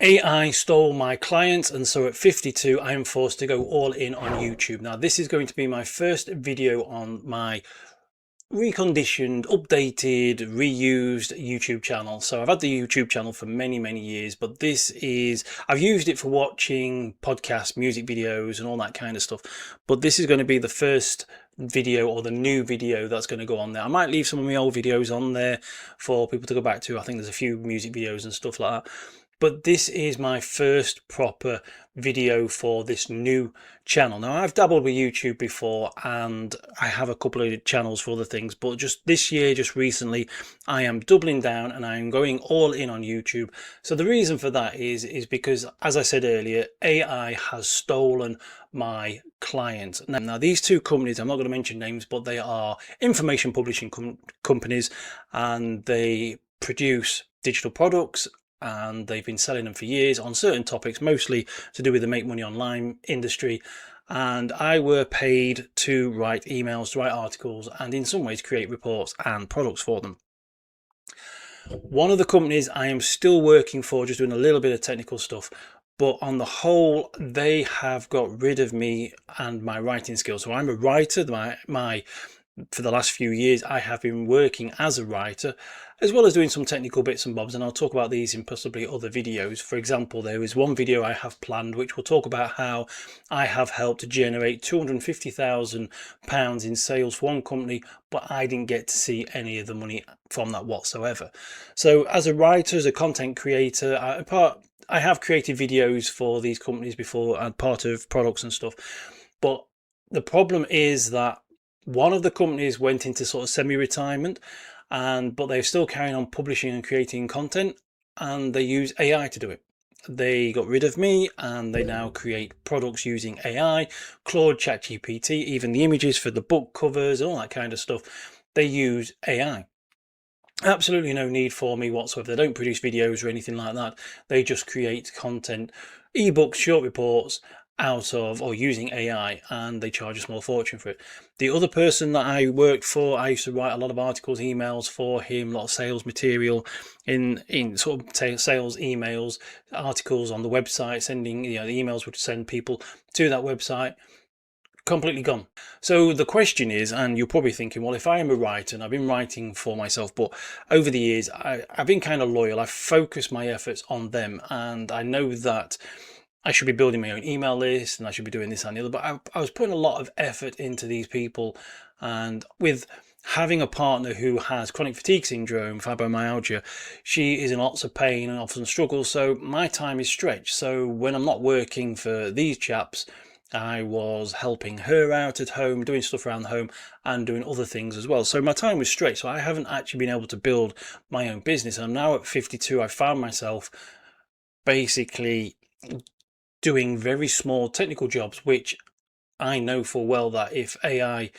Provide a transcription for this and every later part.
AI stole my clients, and so at 52 I am forced to go all in on YouTube. Now this is going to be my first video on my reconditioned, updated, reused YouTube channel. So I've had the YouTube channel for many years, but I've used it for watching podcasts, music videos and all that kind of stuff, but this is going to be the first video, or the new video, that's going to go on there. I might leave some of my old videos on there for people to go back to. I think there's a few music videos and stuff like that, but this is my first proper video for this new channel. Now I've dabbled with YouTube before, and I have a couple of channels for other things, but just this year, just recently, I am doubling down and I'm going all in on YouTube. So the reason for that is because, as I said earlier, AI has stolen my clients. Now these two companies, I'm not going to mention names, but they are information publishing companies, and they produce digital products, and they've been selling them for years on certain topics, mostly to do with the make money online industry. And I were paid to write emails, to write articles, and in some ways create reports and products for them. One of the companies I am still working for, just doing a little bit of technical stuff, but on the whole, they have got rid of me and my writing skills. So I'm a writer. For the last few years, I have been working as a writer, as well as doing some technical bits and bobs, and I'll talk about these in possibly other videos. For example, there is one video I have planned which will talk about how I have helped generate £250,000 in sales for one company, but I didn't get to see any of the money from that whatsoever. So as a writer, as a content creator, I have created videos for these companies before and part of products and stuff, but the problem is that one of the companies went into sort of semi-retirement, but they're still carrying on publishing and creating content, and they use AI to do it. They got rid of me, and they now create products using AI, Claude, ChatGPT, even the images for the book covers and all that kind of stuff. They use AI. Absolutely no need for me whatsoever. They don't produce videos or anything like that. They just create content, ebooks, short reports, out of or using AI, and they charge a small fortune for it. The other person that I worked for, I used to write a lot of articles, emails for him, a lot of sales material in sort of sales emails, articles on the website, sending, the emails would send people to that website. Completely gone. So the question is, and you're probably thinking, well, if I am a writer, and I've been writing for myself, but over the years I've been kind of loyal, I've focused my efforts on them, and I know that I should be building my own email list, and I should be doing this and the other, but I was putting a lot of effort into these people. And with having a partner who has chronic fatigue syndrome, fibromyalgia, she is in lots of pain and often struggles, so my time is stretched. So when I'm not working for these chaps, I was helping her out at home, doing stuff around the home and doing other things as well. So my time was stretched, so I haven't actually been able to build my own business. And I'm now at 52, I found myself basically doing very small technical jobs, which I know full well that if they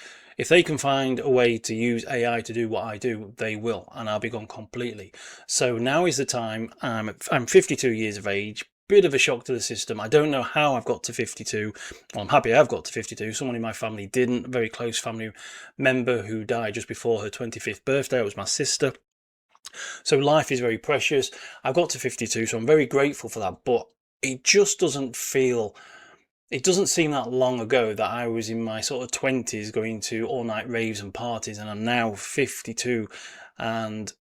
can find a way to use AI to do what I do, they will, and I'll be gone completely. So now is the time. I'm 52 years of age, bit of a shock to the system. I don't know how I've got to 52. Well, I'm happy I've got to 52. Someone in my family didn't, a very close family member who died just before her 25th birthday. It was my sister. So life is very precious. I've got to 52, so I'm very grateful for that, but it just doesn't seem that long ago that I was in my sort of 20s going to all-night raves and parties, and I'm now 52. And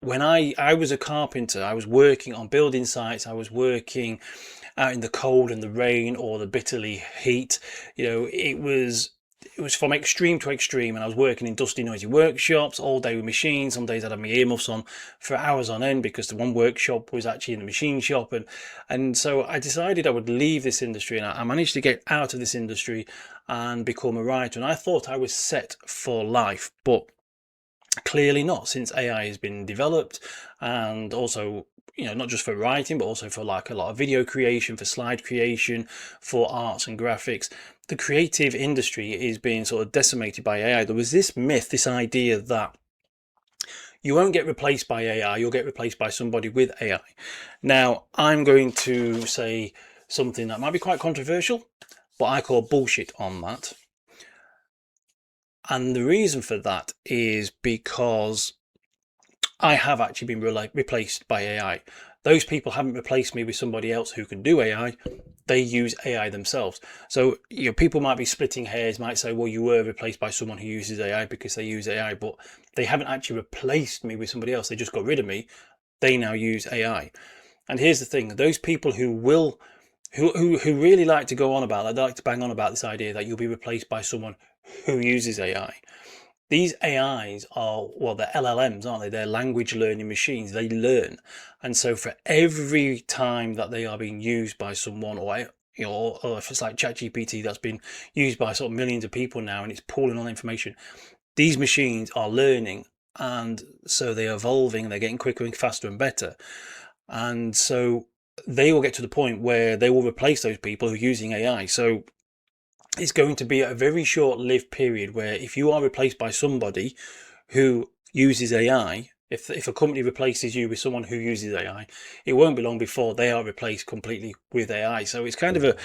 when I was a carpenter, I was working on building sites, I was working out in the cold and the rain or the bitterly heat. It was from extreme to extreme, and I was working in dusty, noisy workshops all day with machines. Some days I'd have my earmuffs on for hours on end because the one workshop was actually in the machine shop, and so I decided I would leave this industry, and I managed to get out of this industry and become a writer. And I thought I was set for life, but clearly not, since AI has been developed, and also not just for writing, but also for like a lot of video creation, for slide creation, for arts and graphics. The creative industry is being sort of decimated by AI. There was this myth, this idea that you won't get replaced by AI, you'll get replaced by somebody with AI. Now, I'm going to say something that might be quite controversial, but I call bullshit on that. And the reason for that is because I have actually been replaced by AI. those people haven't replaced me with somebody else who can do AI. They use AI themselves. So, people might be splitting hairs, might say, well, you were replaced by someone who uses AI because they use AI, but they haven't actually replaced me with somebody else. They just got rid of me. They now use AI. And here's the thing, those people who really like to go on about that, they like to bang on about this idea that you'll be replaced by someone who uses AI. These AIs are, well, they're LLMs, aren't they? They're language learning machines. They learn. And so for every time that they are being used by someone, or if it's like ChatGPT that's been used by sort of millions of people now and it's pulling on information, these machines are learning, and so they're evolving, they're getting quicker and faster and better. And so they will get to the point where they will replace those people who are using AI. So it's going to be a very short-lived period where if you are replaced by somebody who uses AI, if a company replaces you with someone who uses AI, it won't be long before they are replaced completely with AI. So it's kind of a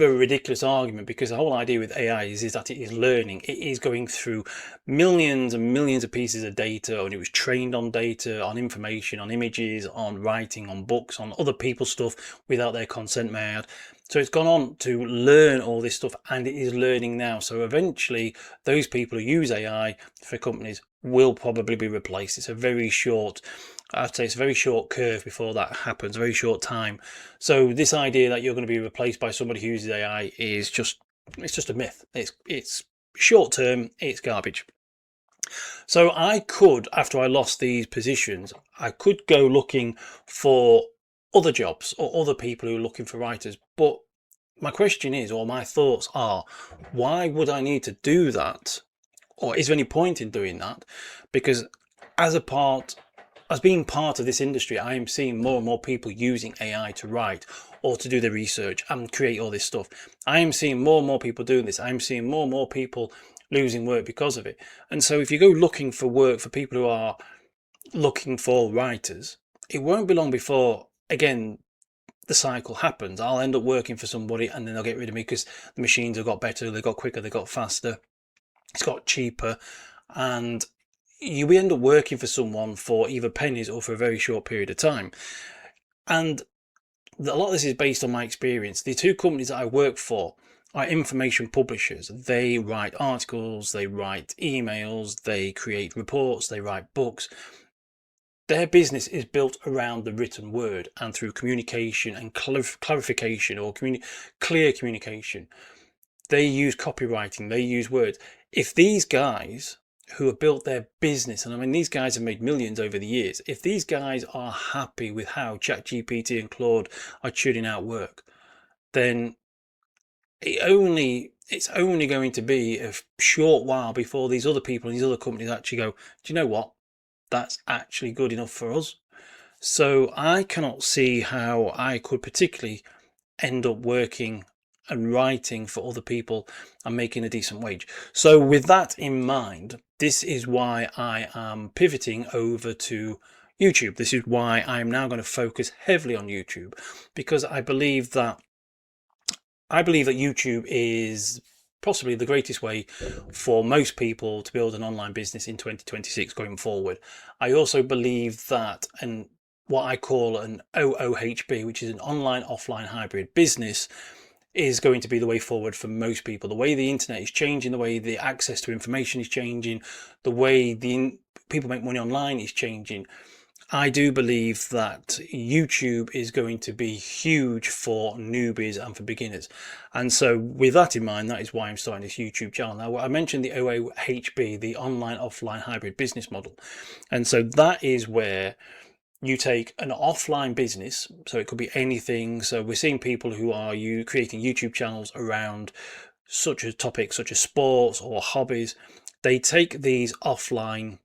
ridiculous argument, because the whole idea with AI is that it is learning. It is going through millions and millions of pieces of data, and it was trained on data, on information, on images, on writing, on books, on other people's stuff without their consent, may I add. So it's gone on to learn all this stuff, and it is learning now. So eventually those people who use AI for companies will probably be replaced. It's a very short, I'd say it's a very short curve before that happens, a very short time. So this idea that you're going to be replaced by somebody who uses AI is just a myth. It's short term, it's garbage. So I could, after I lost these positions, I could go looking for other jobs or other people who are looking for writers. But my question is, or my thoughts are, why would I need to do that? Or is there any point in doing that? Because as being part of this industry, I am seeing more and more people using AI to write or to do the research and create all this stuff. I am seeing more and more people doing this. I'm seeing more and more people losing work because of it. And so if you go looking for work for people who are looking for writers, it won't be long before, again, the cycle happens. I'll end up working for somebody and then they'll get rid of me because the machines have got better, they got quicker, they got faster, it's got cheaper, and you end up working for someone for either pennies or for a very short period of time. And a lot of this is based on my experience. The two companies that I work for are information publishers. They write articles, they write emails, they create reports, they write books. Their business is built around the written word and through communication and clarification or clear communication. They use copywriting, they use words. If these guys who have built their business, and I mean, these guys have made millions over the years, if these guys are happy with how ChatGPT and Claude are churning out work, then it's only going to be a short while before these other people and these other companies actually go, do you know what? That's actually good enough for us. So I cannot see how I could particularly end up working and writing for other people and making a decent wage. So with that in mind, this is why I am pivoting over to YouTube. This is why I'm now going to focus heavily on YouTube, because I believe that YouTube is possibly the greatest way for most people to build an online business in 2026 going forward. I also believe that what I call an OOHB, which is an online offline hybrid business, is going to be the way forward for most people. The way the internet is changing, the way the access to information is changing, the way people make money online is changing. I do believe that YouTube is going to be huge for newbies and for beginners. And so with that in mind, that is why I'm starting this YouTube channel. Now, I mentioned the OOHB, the online offline hybrid business model. And so that is where you take an offline business, so it could be anything. So we're seeing people who are creating YouTube channels around such a topic such as sports or hobbies. They take these offline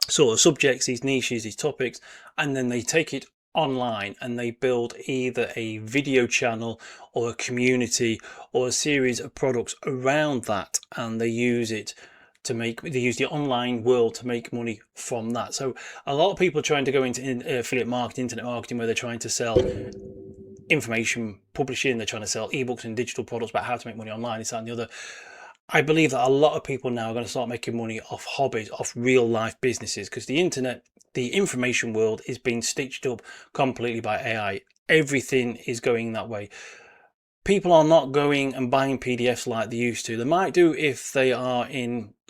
sort of subjects, these niches, these topics, and then they take it online and they build either a video channel or a community or a series of products around that, and they use the online world to make money from that. So a lot of people are trying to go into affiliate marketing, internet marketing, where they're trying to sell information publishing, they're trying to sell ebooks and digital products about how to make money online, this, that, and the other. I believe that a lot of people now are going to start making money off hobbies, off real life businesses, because the internet, the information world is being stitched up completely by AI. Everything is going that way. People are not going and buying PDFs like they used to. They might do if they are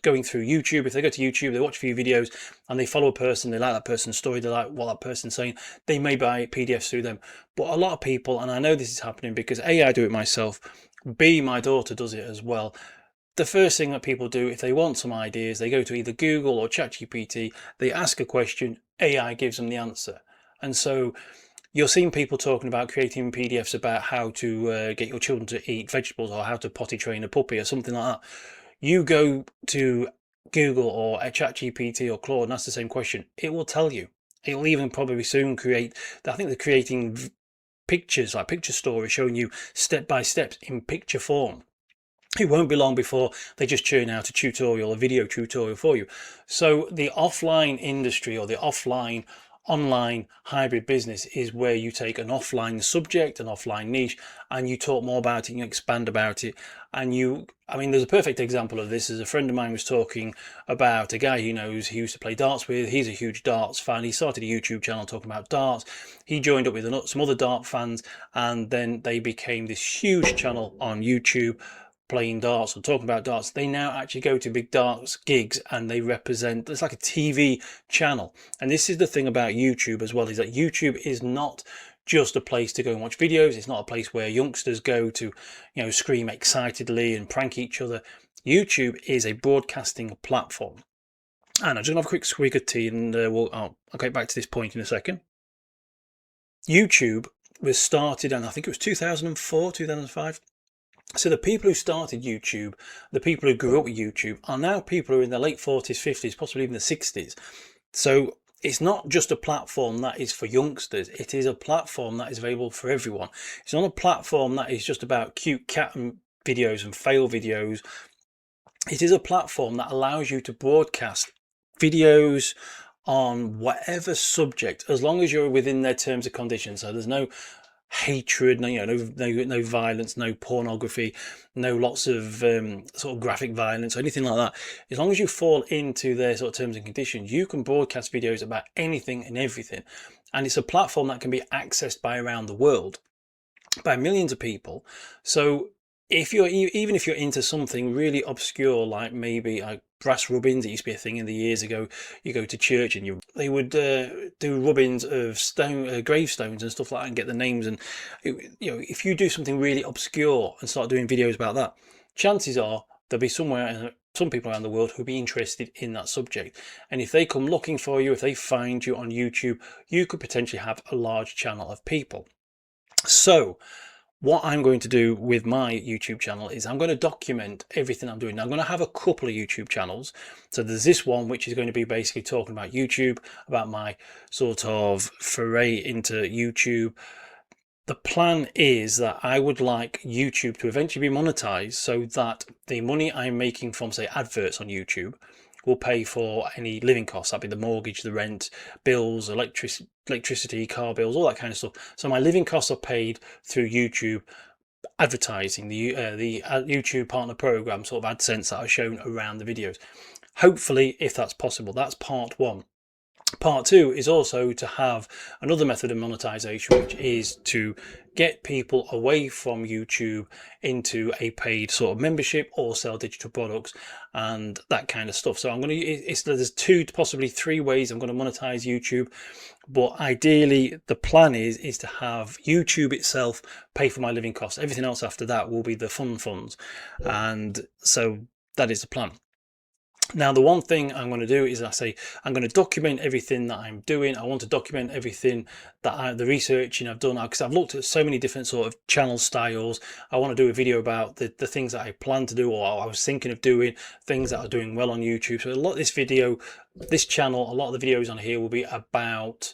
going through YouTube. If they go to YouTube, they watch a few videos and they follow a person, they like that person's story, they like what that person's saying, they may buy PDFs through them. But a lot of people, and I know this is happening because A, I do it myself, B, my daughter does it as well. The first thing that people do if they want some ideas, they go to either Google or ChatGPT, they ask a question, AI gives them the answer. And so you're seeing people talking about creating PDFs about how to get your children to eat vegetables or how to potty train a puppy or something like that. You go to Google or a ChatGPT or Claude and ask the same question, it will tell you. It will even probably soon create, I think they're creating pictures, like picture stories, showing you step by step in picture form. It won't be long before they just churn out a tutorial, a video tutorial for you. So the offline industry, or the offline online hybrid business, is where you take an offline subject, an offline niche, and you talk more about it, you expand about it. And I mean, there's a perfect example of this. As a friend of mine was talking about a guy he knows, he used to play darts with. He's a huge darts fan. He started a YouTube channel talking about darts. He joined up with some other dart fans, and then they became this huge channel on YouTube playing darts or talking about darts. They now actually go to big darts gigs and they represent, it's like a TV channel. And this is the thing about YouTube as well, is that YouTube is not just a place to go and watch videos. It's not a place where youngsters go to, scream excitedly and prank each other. YouTube is a broadcasting platform. And I'm just gonna have a quick swig of tea, and I'll get back to this point in a second. YouTube was started, and I think it was 2004, 2005. So the people who started YouTube, the people who grew up with YouTube, are now people who are in their late 40s, 50s, possibly even the 60s. So it's not just a platform that is for youngsters. It is a platform that is available for everyone. It's not a platform that is just about cute cat videos and fail videos. It is a platform that allows you to broadcast videos on whatever subject, as long as you're within their terms and conditions. So there's no hatred, no violence, no pornography, no lots of sort of graphic violence or anything like that. As long as you fall into their sort of terms and conditions, you can broadcast videos about anything and everything. And it's a platform that can be accessed by around the world by millions of people. So even if you're into something really obscure, like maybe brass rubbings, it used to be a thing in the years ago. You go to church and they would do rubbings of gravestones and stuff like that, and get the names. And if you do something really obscure and start doing videos about that, chances are there'll be some people around the world who'll be interested in that subject. And if they come looking for you, if they find you on YouTube, you could potentially have a large channel of people. So what I'm going to do with my YouTube channel is I'm going to document everything I'm doing. Now, I'm going to have a couple of YouTube channels. So there's this one, which is going to be basically talking about YouTube, about my sort of foray into YouTube. The plan is that I would like YouTube to eventually be monetized, so that the money I'm making from, say, adverts on YouTube will pay for any living costs. That'd be the mortgage, the rent, bills, electricity, car bills, all that kind of stuff. So my living costs are paid through YouTube advertising, the YouTube partner program, sort of AdSense that are shown around the videos. Hopefully, if that's possible, that's part one. Part two is also to have another method of monetization, which is to get people away from YouTube into a paid sort of membership or sell digital products and that kind of stuff. So there's 2 to possibly 3 ways I'm going to monetize YouTube, but ideally the plan is to have YouTube itself pay for my living costs. Everything else after that will be the fun funds, and so that is the plan. Now, the one thing I'm going to do is I'm going to document everything that I'm doing. I want to document everything that the researching I've done, because I've looked at so many different sort of channel styles. I want to do a video about the things that I plan to do, or I was thinking of doing, things that are doing well on YouTube. So a lot of this channel, a lot of the videos on here will be about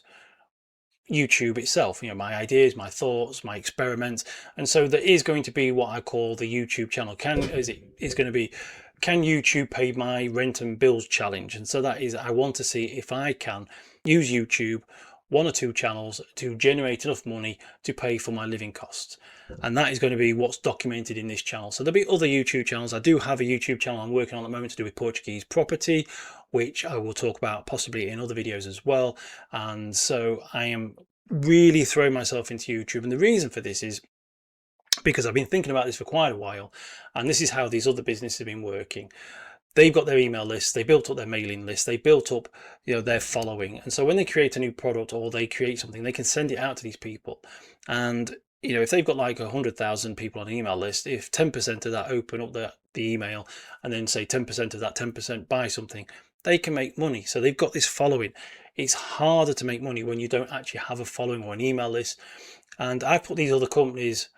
YouTube itself, my ideas, my thoughts, my experiments. And so there is going to be what I call the YouTube channel. It's going to be, can YouTube pay my rent and bills challenge? And so that is, I want to see if I can use YouTube 1 or 2 channels to generate enough money to pay for my living costs. And that is going to be what's documented in this channel. So there'll be other YouTube channels. I do have a YouTube channel I'm working on at the moment to do with Portuguese property, which I will talk about possibly in other videos as well. And so I am really throwing myself into YouTube. And the reason for this is because I've been thinking about this for quite a while, and this is how these other businesses have been working. They've got their email lists, they built up their mailing list, they built up, their following, and so when they create a new product or they create something, they can send it out to these people. And if they've got like 100,000 people on an email list, if 10% of that open up the email, and then say 10% of that 10% buy something, they can make money. So they've got this following. It's harder to make money when you don't actually have a following or an email list. And I put these other companies,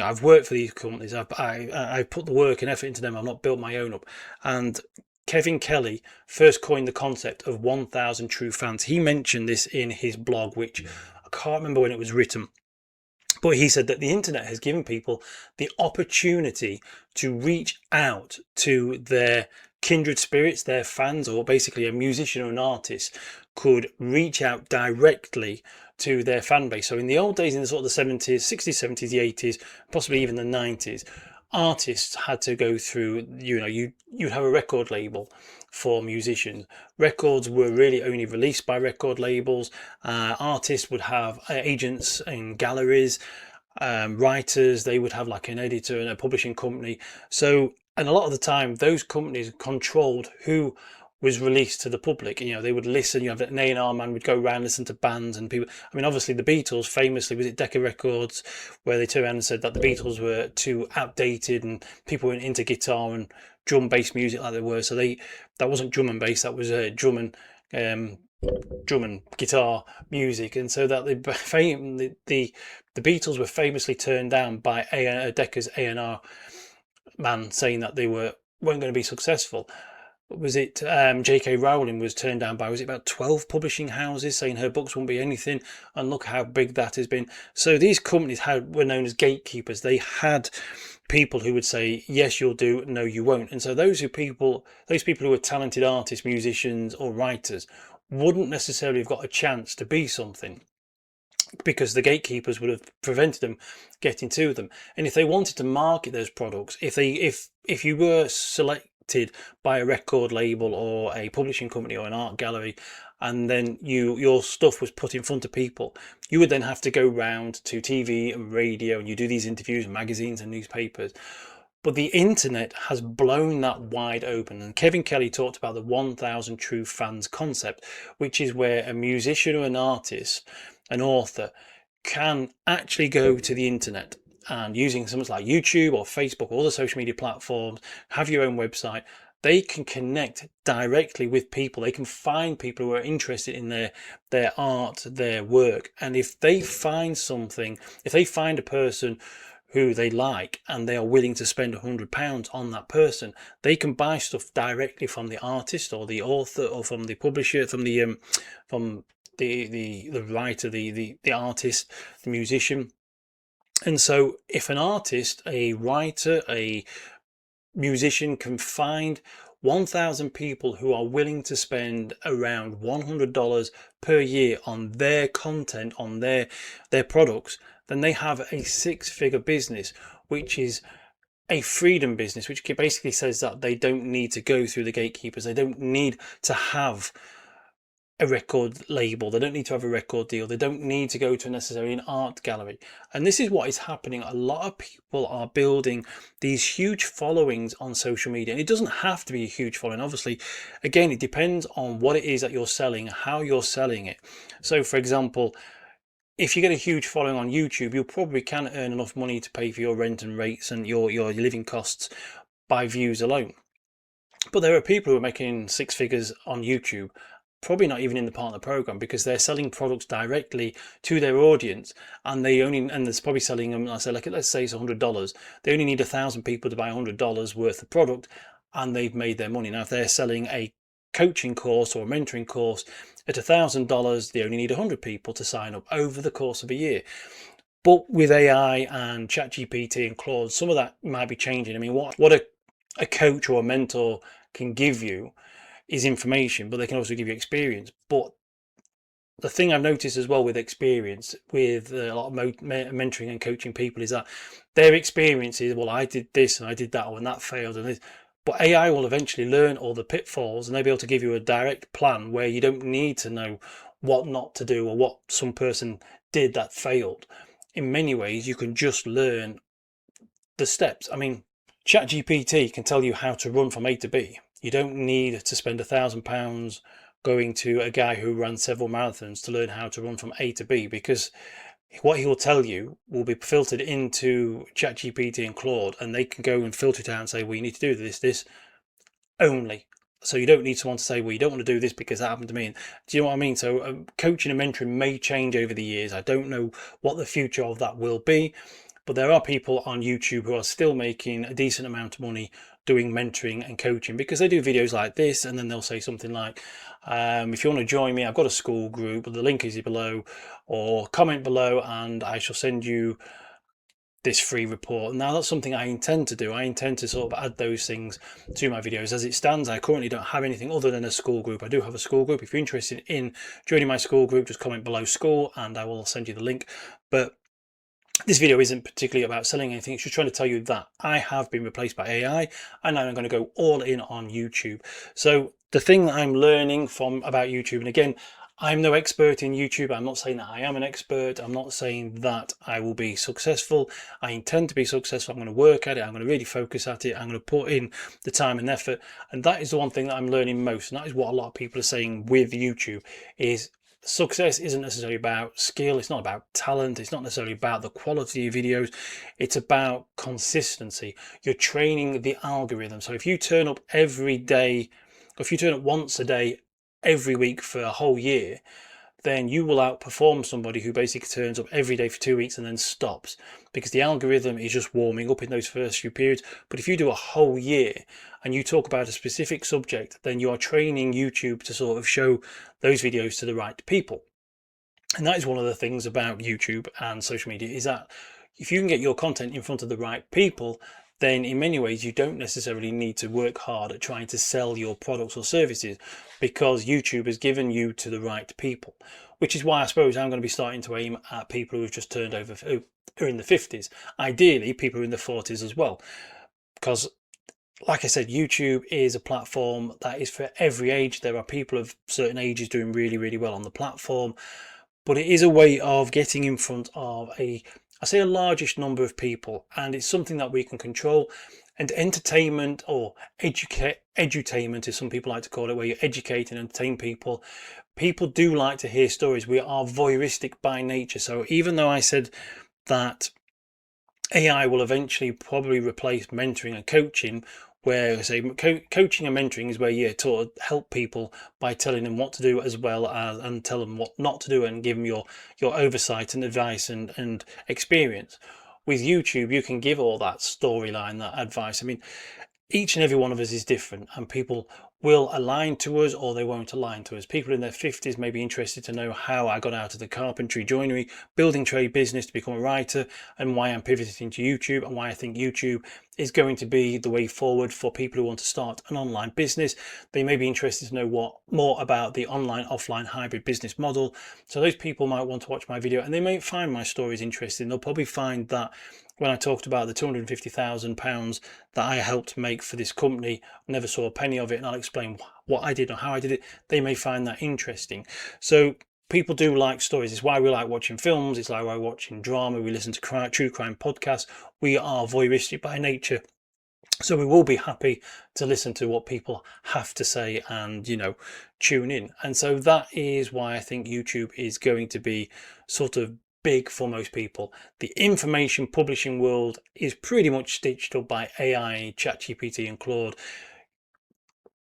I've worked for these companies. I put the work and effort into them. I've not built my own up. And Kevin Kelly first coined the concept of 1,000 true fans. He mentioned this in his blog, which I can't remember when it was written. But he said that the internet has given people the opportunity to reach out to their kindred spirits, their fans, or basically a musician or an artist could reach out directly to their fan base. So in the old days, in the sort of the 70s, 60s, 70s, the 80s, possibly even the 90s, artists had to go through, you'd have a record label for musicians. Records were really only released by record labels. Artists would have agents and galleries. Writers, they would have like an editor and a publishing company. So, and a lot of the time, those companies controlled who was released to the public. They would listen. You have an A&R man would go around, listen to bands and people. I mean, obviously the Beatles famously, was it Decca Records, where they turned around and said that the Beatles were too outdated and people weren't into guitar and drum bass music like they were. So that wasn't drum and bass, that was drum and guitar music. And so that the Beatles were famously turned down by Decca's A&R man, saying that they weren't going to be successful. Was it J.K. Rowling was turned down by, was it about 12 publishing houses, saying her books won't be anything? And look how big that has been. So these companies were known as gatekeepers. They had people who would say, yes, you'll do, no, you won't. And so those people who were talented artists, musicians or writers wouldn't necessarily have got a chance to be something, because the gatekeepers would have prevented them getting to them. And if they wanted to market those products, if you were selected by a record label or a publishing company or an art gallery, and then your stuff was put in front of people, you would then have to go round to TV and radio, and you do these interviews in magazines and newspapers. But the internet has blown that wide open. And Kevin Kelly talked about the 1,000 true fans concept, which is where a musician or an artist, an author, can actually go to the internet and, using something like YouTube or Facebook or other social media platforms, have your own website. They can connect directly with people. They can find people who are interested in their art, their work. And if they find something, if they find a person who they like and they are willing to spend £100 on that person, they can buy stuff directly from the artist or the author or from the publisher, from the writer, the artist, the musician. And so if an artist, a writer, a musician can find 1,000 people who are willing to spend around $100 per year on their content, on their products, then they have a 6-figure business, which is a freedom business, which basically says that they don't need to go through the gatekeepers. They don't need to have a record label. They don't need to have a record deal. They don't need to go to necessarily an art gallery. And this is what is happening. A lot of people are building these huge followings on social media. And it doesn't have to be a huge following. Obviously, again, it depends on what it is that you're selling, how you're selling it. So for example, if you get a huge following on YouTube, you probably can earn enough money to pay for your rent and rates and your living costs by views alone. But there are people who are making 6 figures on YouTube, probably not even in the partner program, because they're selling products directly to their audience, and there's probably selling them, let's say it's $100. They only need 1,000 people to buy $100 worth of product, and they've made their money. Now, if they're selling a coaching course or a mentoring course at $1,000, they only need 100 people to sign up over the course of a year. But with AI and ChatGPT and Claude, some of that might be changing. I mean, what a coach or a mentor can give you is information, but they can also give you experience. But the thing I've noticed as well with experience with a lot of mentoring and coaching people is that their experience is, well, I did this and I did that, and that failed, and this. But AI will eventually learn all the pitfalls, and they'll be able to give you a direct plan where you don't need to know what not to do or what some person did that failed. In many ways, you can just learn the steps. I mean, ChatGPT can tell you how to run from A to B. You don't need to spend £1,000 going to a guy who ran several marathons to learn how to run from A to B, because what he will tell you will be filtered into ChatGPT and Claude, and they can go and filter it out and say, well, you need to do this only. So you don't need someone to say, well, you don't want to do this because that happened to me. And do you know what I mean? So coaching and mentoring may change over the years. I don't know what the future of that will be, but there are people on YouTube who are still making a decent amount of money doing mentoring and coaching, because they do videos like this, and then they'll say something like, if you want to join me, I've got a school group, the link is below, or comment below and I shall send you this free report. Now that's something I intend to do. I intend to sort of add those things to my videos. As it stands, I currently don't have anything other than a school group. I do have a school group. If you're interested in joining my school group, just comment below school and I will send you the link. But this video isn't particularly about selling anything. It's just trying to tell you that I have been replaced by AI and I'm going to go all in on YouTube. So the thing that I'm learning from about YouTube, and again, I'm no expert in YouTube. I'm not saying that I am an expert. I'm not saying that I will be successful. I intend to be successful. I'm going to work at it. I'm going to really focus at it. I'm going to put in the time and effort. And that is the one thing that I'm learning most. And that is what a lot of people are saying with YouTube is success isn't necessarily about skill. It's not about talent. It's not necessarily about the quality of videos. It's about consistency. You're training the algorithm. So if you turn up every day, if you turn up once a day, every week for a whole year, then you will outperform somebody who basically turns up every day for 2 weeks and then stops, because the algorithm is just warming up in those first few periods. But if you do a whole year and you talk about a specific subject, then you are training YouTube to sort of show those videos to the right people. And that is one of the things about YouTube and social media, is that if you can get your content in front of the right people, then in many ways you don't necessarily need to work hard at trying to sell your products or services, because YouTube has given you to the right people. Which is why I suppose I'm going to be starting to aim at people who've just turned over, who are in the 50s, ideally people who are in the 40s as well, because like I said, YouTube is a platform that is for every age. There are people of certain ages doing really, really well on the platform, but it is a way of getting in front of I say a largish number of people, and it's something that we can control. And entertainment, or edutainment as some people like to call it, where you educate and entertain people. People do like to hear stories. We are voyeuristic by nature. So even though I said that AI will eventually probably replace mentoring and coaching, where I say coaching and mentoring is where you sort of help people by telling them what to do, as well as and tell them what not to do, and give them your oversight and advice and experience. With YouTube, you can give all that storyline, that advice. I mean, each and every one of us is different, and people will align to us or they won't align to us. People in their 50s may be interested to know how I got out of the carpentry, joinery, building trade business to become a writer, and why I'm pivoting to YouTube, and why I think YouTube is going to be the way forward for people who want to start an online business. They may be interested to know more about the online offline hybrid business model. So those people might want to watch my video, and they may find my stories interesting. They'll probably find that when I talked about the £250,000 that I helped make for this company, I never saw a penny of it, and I'll explain what I did or how I did it. They may find that interesting. So people do like stories. It's why we like watching films. It's like why we're watching drama. We listen to true crime podcasts. We are voyeuristic by nature. So we will be happy to listen to what people have to say and, tune in. And so that is why I think YouTube is going to be sort of big for most people. The information publishing world is pretty much stitched up by AI, ChatGPT and Claude.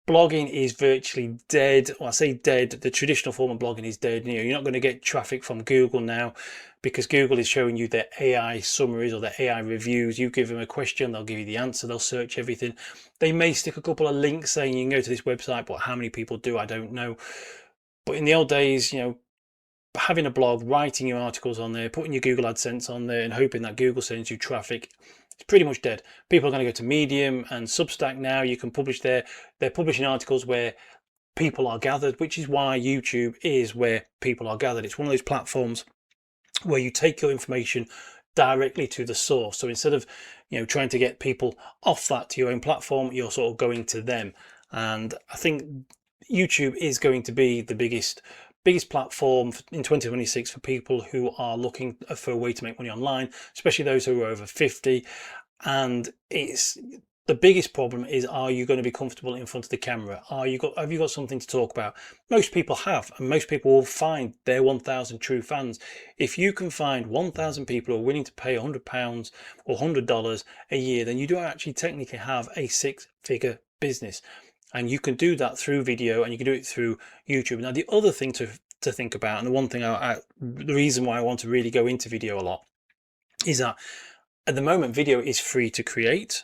Blogging is virtually dead. Well, I say dead, the traditional form of blogging is dead. You're not going to get traffic from Google now, because Google is showing you their AI summaries or their AI reviews. You give them a question, they'll give you the answer, they'll search everything. They may stick a couple of links saying you can go to this website, but how many people do, I don't know. But in the old days, having a blog, writing your articles on there, putting your Google AdSense on there and hoping that Google sends you traffic, it's pretty much dead. People are going to go to Medium and Substack now. You can publish there. They're publishing articles where people are gathered, which is why YouTube is where people are gathered. It's one of those platforms where you take your information directly to the source. So instead of trying to get people off that to your own platform, you're sort of going to them. And I think YouTube is going to be the biggest platform in 2026 for people who are looking for a way to make money online, especially those who are over 50. And it's the biggest problem is, are you going to be comfortable in front of the camera? Have you got something to talk about? Most people have, and most people will find their 1,000 true fans. If you can find 1,000 people who are willing to pay £100 or $100 a year, then you do actually technically have a 6-figure business. And you can do that through video, and you can do it through YouTube. Now, the other thing to think about, and the one thing the reason why I want to really go into video a lot, is that at the moment video is free to create.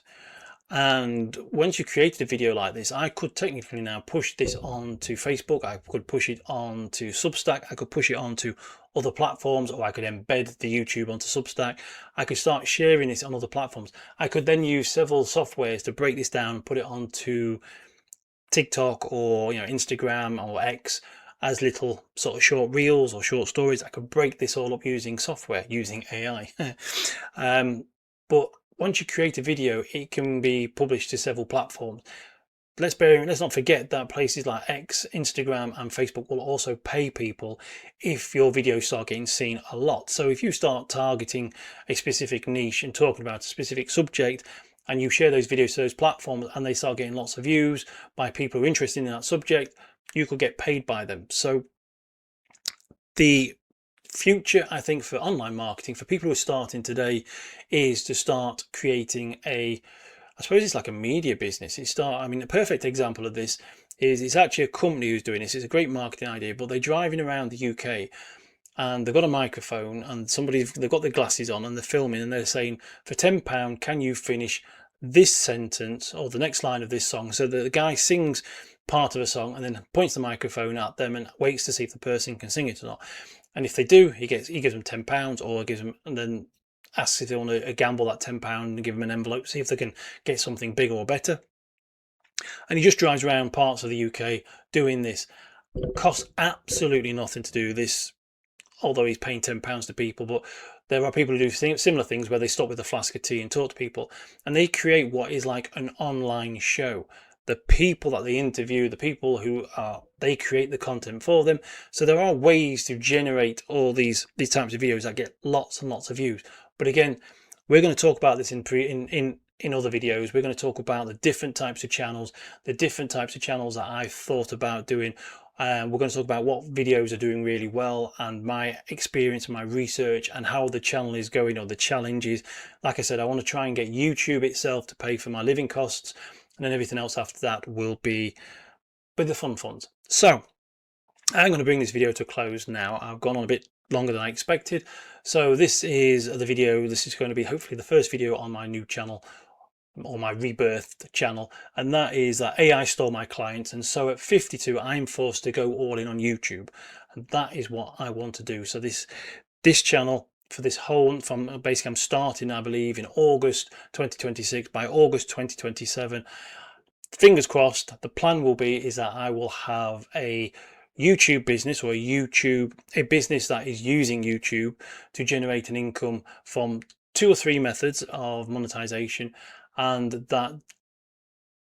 And once you created a video like this, I could technically now push this onto Facebook, I could push it onto Substack, I could push it onto other platforms, or I could embed the YouTube onto Substack. I could start sharing this on other platforms. I could then use several softwares to break this down and put it onto TikTok or Instagram or X as little sort of short reels or short stories. I could break this all up using software, using AI. But once you create a video, it can be published to several platforms. Let's not forget that places like X, Instagram and Facebook will also pay people if your videos start getting seen a lot. So if you start targeting a specific niche and talking about a specific subject, and you share those videos to those platforms and they start getting lots of views by people who are interested in that subject, you could get paid by them. So the future, I think, for online marketing, for people who are starting today, is to start creating I suppose it's like a media business. A perfect example of this is, it's actually a company who's doing this. It's a great marketing idea, but they're driving around the UK and they've got a microphone and they've got their glasses on and they're filming, and they're saying, for £10, can you finish this sentence or the next line of this song? So the guy sings part of a song and then points the microphone at them and waits to see if the person can sing it or not. And if they do, he gives them £10, or gives them, and then asks if they want to gamble that £10 and give them an envelope, see if they can get something bigger or better. And he just drives around parts of the UK doing this. It costs absolutely nothing to do this, although he's paying £10 to people. But there are people who do similar things where they stop with a flask of tea and talk to people, and they create what is like an online show. The people that they interview, the people who they create the content for them. So there are ways to generate all these types of videos that get lots and lots of views. But again, we're going to talk about this in other videos. We're going to talk about the different types of channels, that I've thought about doing. We're going to talk about what videos are doing really well, and my experience and my research, and how the channel is going, or the challenges. Like I said, I want to try and get YouTube itself to pay for my living costs, and then everything else after that will be the fun funds. So I'm going to bring this video to a close now. I've gone on a bit longer than I expected. So this is the video. This is going to be hopefully the first video on my new channel, or my rebirthed channel, and that is that AI stole my clients, and so at 52 I'm forced to go all in on YouTube, and that is what I want to do. So this channel, for this whole, from basically I'm starting, I believe, in August 2026. By August 2027, fingers crossed, the plan will be is that I will have a YouTube business, or a business that is using YouTube to generate an income from 2 or 3 methods of monetization, and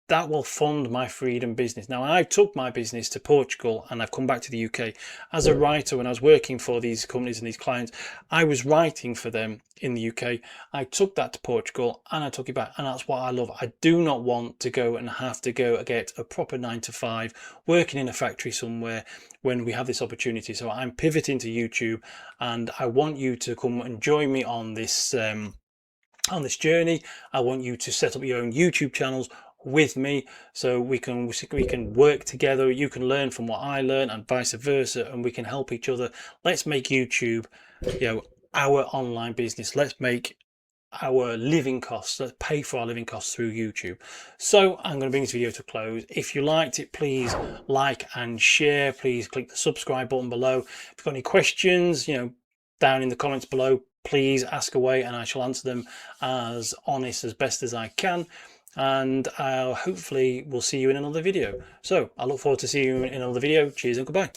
that will fund my freedom business. Now, I took my business to Portugal and I've come back to the UK. As a writer, when I was working for these companies and these clients, I was writing for them in the UK. I took that to Portugal and I took it back, and that's what I love. I do not want to go and have to go get a proper 9-to-5 working in a factory somewhere when we have this opportunity. So I'm pivoting to YouTube, and I want you to come and join me on this journey. I want you to set up your own YouTube channels with me, so we can work together. You can learn from what I learn and vice versa, and we can help each other. Let's make YouTube, our online business. Let's make our living costs, let's pay for our living costs through YouTube. So I'm going to bring this video to a close. If you liked it, please like and share. Please click the subscribe button below. If you've got any questions, down in the comments below, please ask away and I shall answer them as honest as best as I can. and hopefully we'll see you in another video. So I look forward to seeing you in another video. Cheers and goodbye.